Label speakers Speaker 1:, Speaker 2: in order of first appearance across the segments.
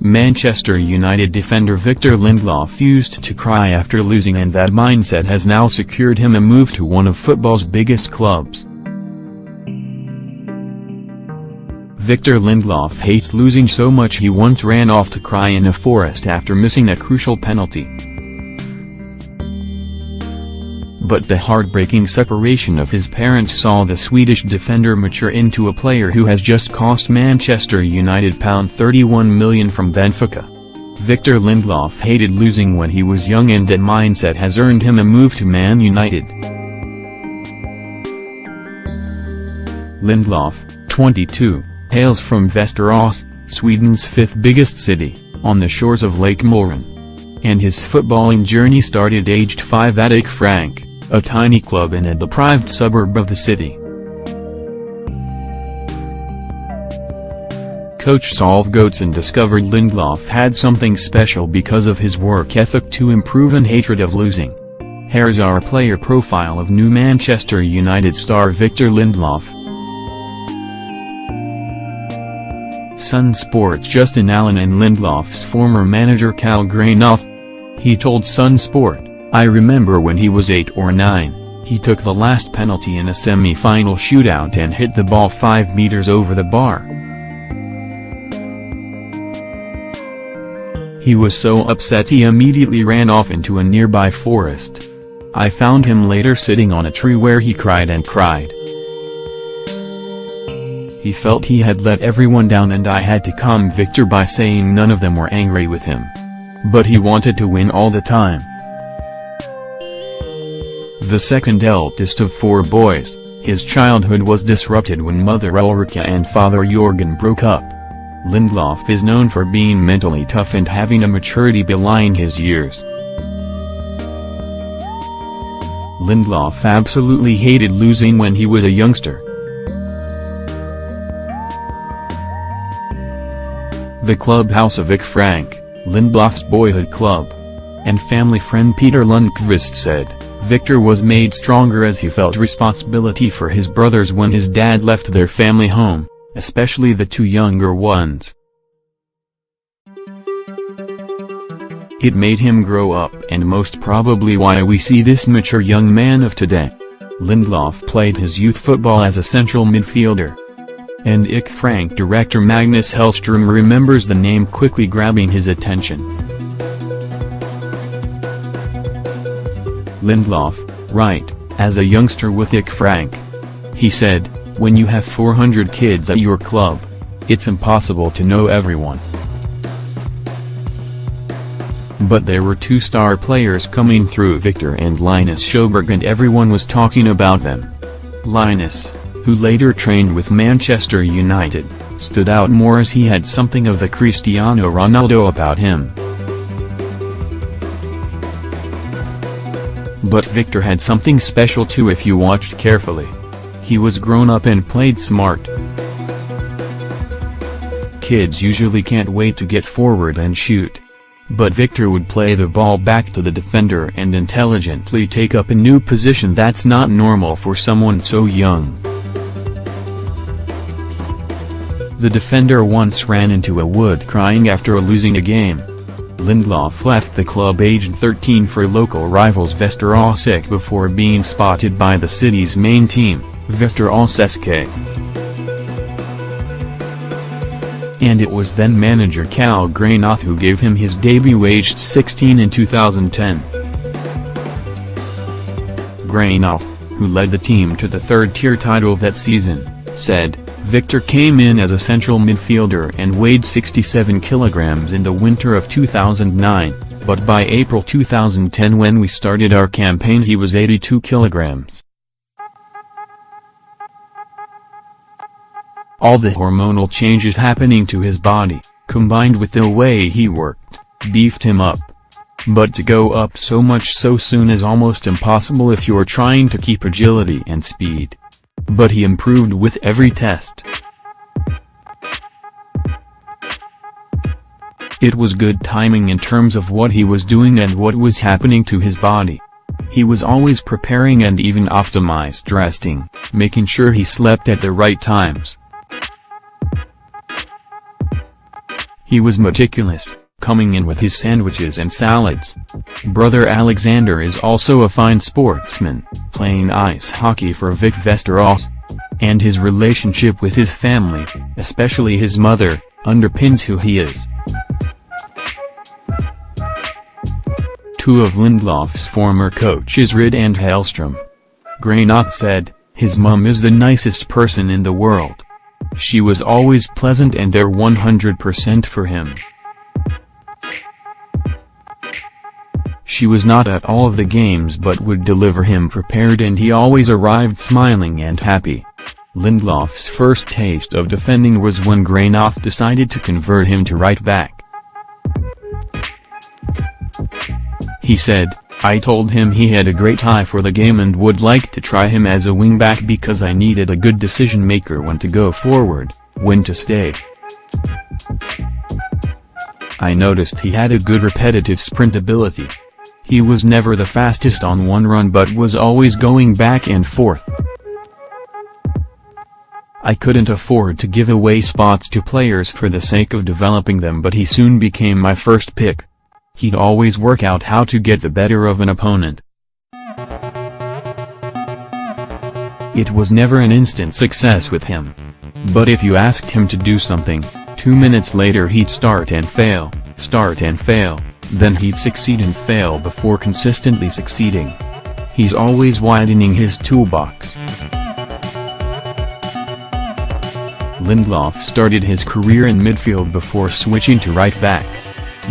Speaker 1: Manchester United defender Victor Lindelof used to cry after losing, and that mindset has now secured him a move to one of football's biggest clubs. Victor Lindelof hates losing so much he once ran off to cry in a forest after missing a crucial penalty. But the heartbreaking separation of his parents saw the Swedish defender mature into a player who has just cost Manchester United £31 million from Benfica. Victor Lindelof hated losing when he was young, and that mindset has earned him a move to Man United. Lindelof, 22, hails from Västerås, Sweden's fifth biggest city, on the shores of Lake Mälaren. And his footballing journey started aged 5 at IK Frank, a tiny club in a deprived suburb of the city. Coach Solve Goetsen discovered Lindelof had something special because of his work ethic to improve and hatred of losing. Here's our player profile of new Manchester United star Victor Lindelof. SunSport's Justin Allen and Lindelof's former manager Cal Granoff. He told SunSport, "I remember when he was 8 or 9, he took the last penalty in a semi-final shootout and hit the ball 5 meters over the bar. He was so upset he immediately ran off into a nearby forest. I found him later sitting on a tree where he cried and cried. He felt he had let everyone down, and I had to calm Victor by saying none of them were angry with him. But he wanted to win all the time." The second eldest of 4 boys, his childhood was disrupted when mother Ulrika and father Jörgen broke up. Lindelof is known for being mentally tough and having a maturity belying his years. Lindelof absolutely hated losing when he was a youngster. The clubhouse of IK Frank, Lindelof's boyhood club, and family friend Peter Lundqvist said, Victor was made stronger as he felt responsibility for his brothers when his dad left their family home, especially the 2 younger ones. It made him grow up, and most probably why we see this mature young man of today. Lindelof played his youth football as a central midfielder. And IK Frank director Magnus Hellström remembers the name quickly grabbing his attention. Lindelof, right, as a youngster with IK Frank. He said, "When you have 400 kids at your club, it's impossible to know everyone. But there were 2 star players coming through, Victor and Linus Sjöberg, and everyone was talking about them. Linus, who later trained with Manchester United, stood out more as he had something of the Cristiano Ronaldo about him. But Victor had something special too if you watched carefully. He was grown up and played smart. Kids usually can't wait to get forward and shoot. But Victor would play the ball back to the defender and intelligently take up a new position that's not normal for someone so young." The defender once ran into a wood crying after losing a game. Lindelof left the club aged 13 for local rivals Västerås IK before being spotted by the city's main team, Västerås SK. And it was then manager Cal Granoff who gave him his debut aged 16 in 2010. Granoff, who led the team to the 3rd-tier title that season, said, "Victor came in as a central midfielder and weighed 67 kilograms in the winter of 2009, but by April 2010 when we started our campaign he was 82 kilograms. All the hormonal changes happening to his body, combined with the way he worked, beefed him up. But to go up so much so soon is almost impossible if you're trying to keep agility and speed. But he improved with every test. It was good timing in terms of what he was doing and what was happening to his body. He was always preparing and even optimized resting, making sure he slept at the right times. He was meticulous, coming in with his sandwiches and salads. Brother Alexander is also a fine sportsman, playing ice hockey for Vic Västerås. And his relationship with his family, especially his mother, underpins who he is. Two of Lindelof's former coaches Ryd and Hellström. Granath said, "His mum is the nicest person in the world. She was always pleasant and there 100% for him. She was not at all of the games but would deliver him prepared and he always arrived smiling and happy." Lindelof's first taste of defending was when Granath decided to convert him to right back. He said, "I told him he had a great eye for the game and would like to try him as a wing-back because I needed a good decision-maker when to go forward, when to stay. I noticed he had a good repetitive sprint ability. He was never the fastest on one run but was always going back and forth. I couldn't afford to give away spots to players for the sake of developing them but he soon became my first pick. He'd always work out how to get the better of an opponent. It was never an instant success with him. But if you asked him to do something, 2 minutes later he'd start and fail, then he'd succeed and fail before consistently succeeding. He's always widening his toolbox." Lindelof started his career in midfield before switching to right back.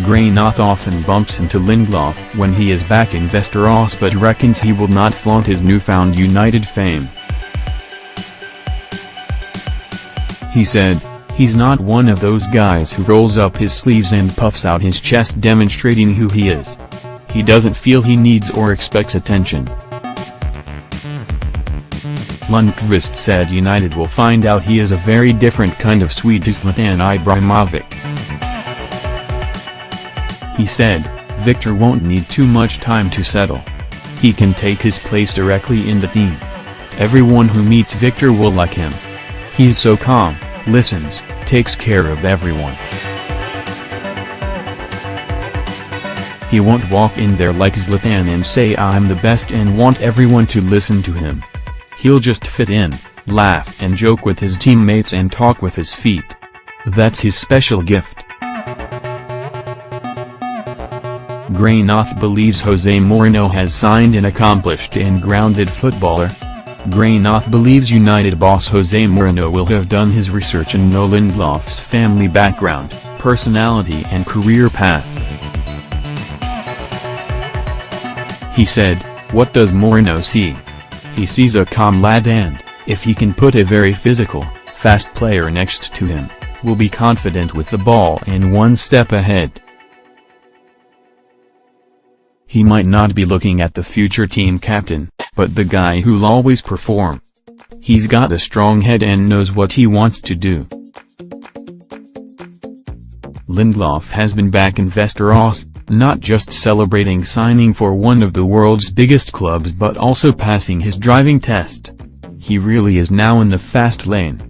Speaker 1: Granath often bumps into Lindelof when he is back in Västerås but reckons he will not flaunt his newfound United fame. He said, "He's not one of those guys who rolls up his sleeves and puffs out his chest demonstrating who he is. He doesn't feel he needs or expects attention." Lundqvist said United will find out he is a very different kind of Swede to Zlatan Ibrahimovic. He said, "Victor won't need too much time to settle. He can take his place directly in the team. Everyone who meets Victor will like him. He's so calm, listens, takes care of everyone. He won't walk in there like Zlatan and say I'm the best and want everyone to listen to him. He'll just fit in, laugh and joke with his teammates and talk with his feet. That's his special gift." Granath believes Jose Mourinho has signed an accomplished and grounded footballer. Granath believes United boss Jose Mourinho will have done his research and know Lindelof's family background, personality and career path. He said, "What does Mourinho see? He sees a calm lad and, if he can put a very physical, fast player next to him, will be confident with the ball and one step ahead. He might not be looking at the future team captain, but the guy who'll always perform. He's got a strong head and knows what he wants to do." Lindelof has been back in Västerås, not just celebrating signing for one of the world's biggest clubs but also passing his driving test. He really is now in the fast lane.